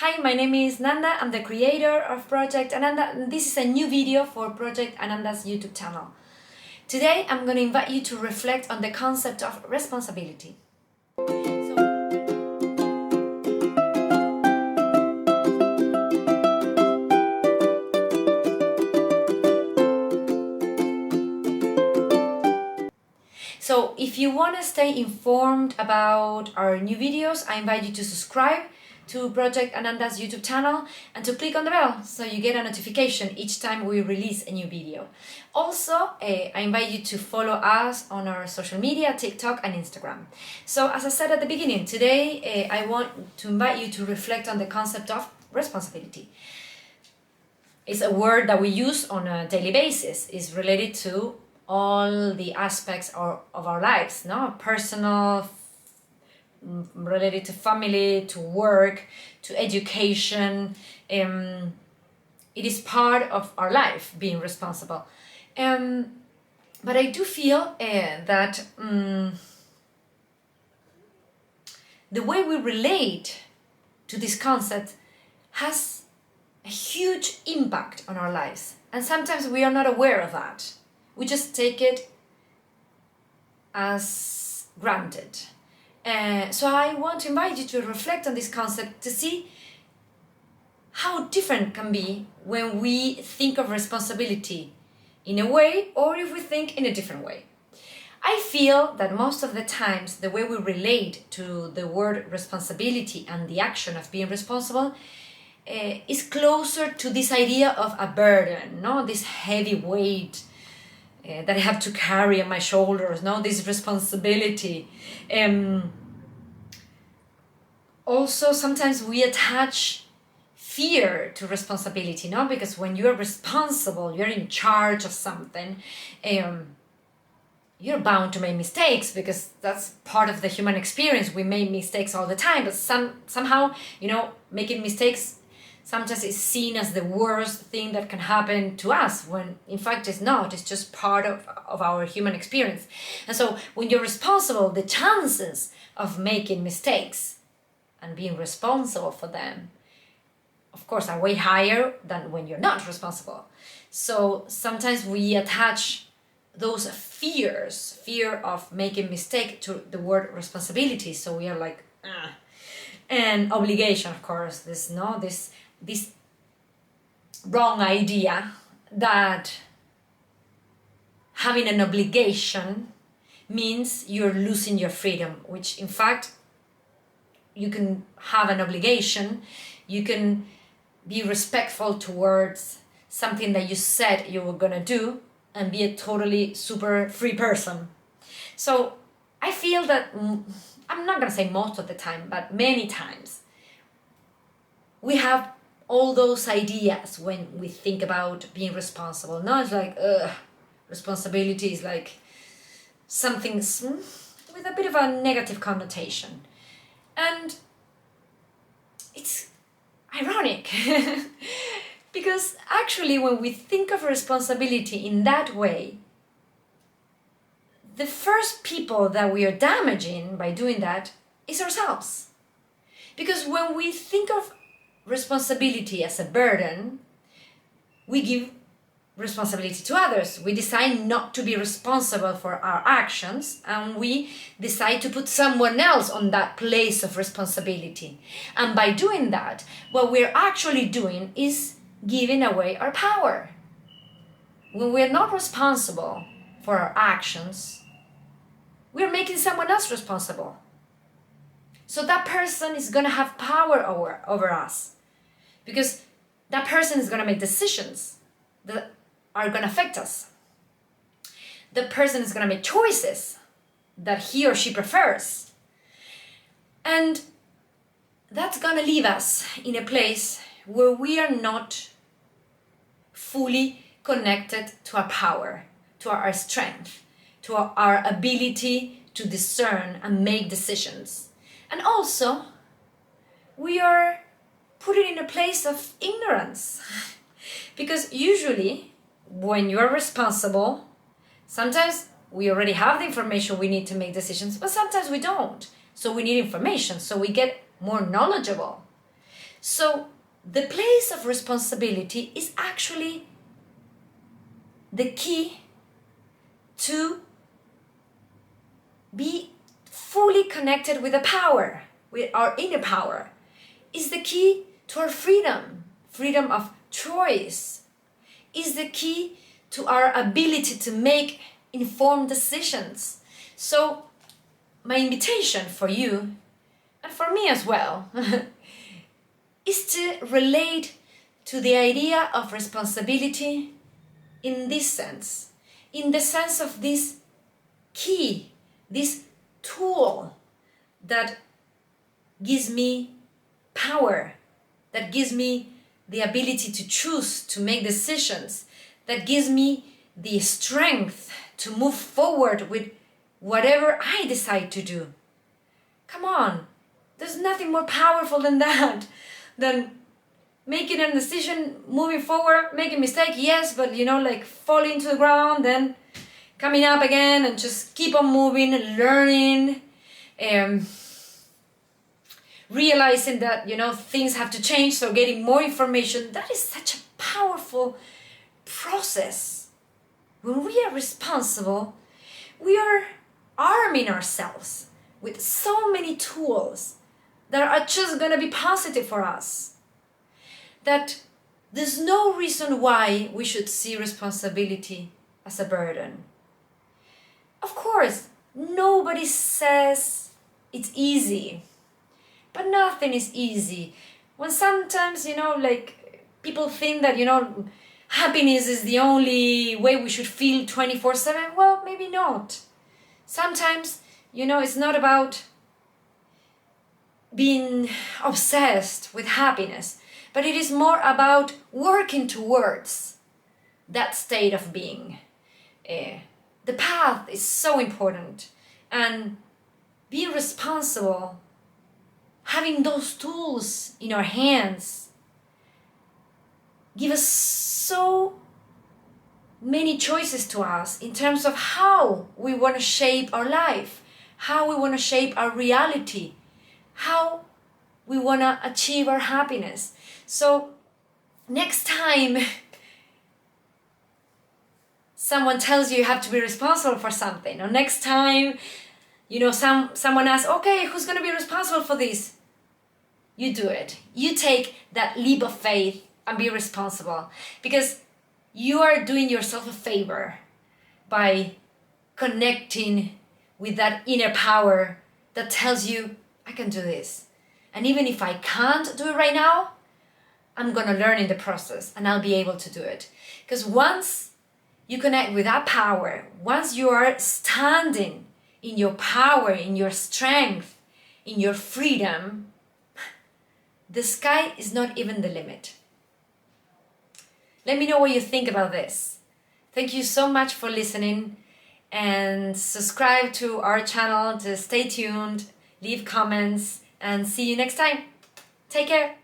Hi, my name is Nanda. I'm the creator of Project Ananda, and this is a new video for Project Ananda's YouTube channel. Today, I'm going to invite you to reflect on the concept of responsibility. So if you want to stay informed about our new videos, I invite you to subscribe to Project Ananda's YouTube channel and to click on the bell so you get a notification each time we release a new video. Also, I invite you to follow us on our social media, TikTok and Instagram. So as I said at the beginning, today I want to invite you to reflect on the concept of responsibility. It's a word that we use on a daily basis. It's related to all the aspects of our lives, no? Personal, related to family, to work, to education. It is part of our life, being responsible. But I do feel that the way we relate to this concept has a huge impact on our lives. And sometimes we are not aware of that. We just take it as granted. So I want to invite you to reflect on this concept to see how different it can be when we think of responsibility in a way or if we think in a different way. I feel that most of the times the way we relate to the word responsibility and the action of being responsible is closer to this idea of a burden, no? This heavy weight that I have to carry on my shoulders, no? This responsibility. Also, sometimes we attach fear to responsibility, no? Because when you're responsible, you're in charge of something, you're bound to make mistakes because that's part of the human experience. We make mistakes all the time, but somehow, making mistakes sometimes is seen as the worst thing that can happen to us, when in fact it's not. It's just part of our human experience. And so when you're responsible, the chances of making mistakes and being responsible for them, of course, are way higher than when you're not responsible. So sometimes we attach those fear of making mistake to the word responsibility. So we are like, and obligation, of course, this wrong idea that having an obligation means you're losing your freedom, which in fact you can have an obligation, you can be respectful towards something that you said you were gonna do and be a totally super free person. So I feel that, I'm not gonna say most of the time, but many times we have all those ideas when we think about being responsible. No, it's like, responsibility is like something with a bit of a negative connotation. And it's ironic because actually when we think of responsibility in that way, the first people that we are damaging by doing that is ourselves. Because when we think of responsibility as a burden, we give responsibility to others. We decide not to be responsible for our actions, and we decide to put someone else on that place of responsibility. And by doing that, what we're actually doing is giving away our power. When we're not responsible for our actions, we're making someone else responsible. So that person is going to have power over us, because that person is going to make decisions that are going to affect us. The person is going to make choices that he or she prefers. And that's going to leave us in a place where we are not fully connected to our power, to our strength, to our ability to discern and make decisions. And also, we are put it in a place of ignorance. Because usually, when you are responsible, sometimes we already have the information we need to make decisions, but sometimes we don't. So we need information, so we get more knowledgeable. So the place of responsibility is actually the key to be fully connected with the power, with our inner power. Is the key to our freedom, freedom of choice. Is the key to our ability to make informed decisions. So my invitation for you, and for me as well, is to relate to the idea of responsibility in this sense, in the sense of this key, this tool that gives me power, that gives me the ability to choose, to make decisions, that gives me the strength to move forward with whatever I decide to do. Come on, there's nothing more powerful than that, than making a decision, moving forward, making a mistake, yes, but like falling to the ground, then coming up again and just keep on moving, learning, realizing that, things have to change, so getting more information. That is such a powerful process. When we are responsible, we are arming ourselves with so many tools that are just gonna be positive for us, that there's no reason why we should see responsibility as a burden. Of course, nobody says it's easy, but nothing is easy. When sometimes, people think that, happiness is the only way we should feel 24/7, well, maybe not. Sometimes, it's not about being obsessed with happiness, but it is more about working towards that state of being. The path is so important, and being responsible, having those tools in our hands, give us so many choices to us in terms of how we want to shape our life, how we want to shape our reality, how we want to achieve our happiness. So next time someone tells you have to be responsible for something, or next time someone asks, okay, who's going to be responsible for this? You do it. You take that leap of faith and be responsible, because you are doing yourself a favor by connecting with that inner power that tells you, I can do this. And even if I can't do it right now, I'm going to learn in the process and I'll be able to do it. Because once you connect with that power, once you are standing in your power, in your strength, in your freedom, the sky is not even the limit. Let me know what you think about this. Thank you so much for listening, and subscribe to our channel to stay tuned, leave comments, and see you next time. Take care.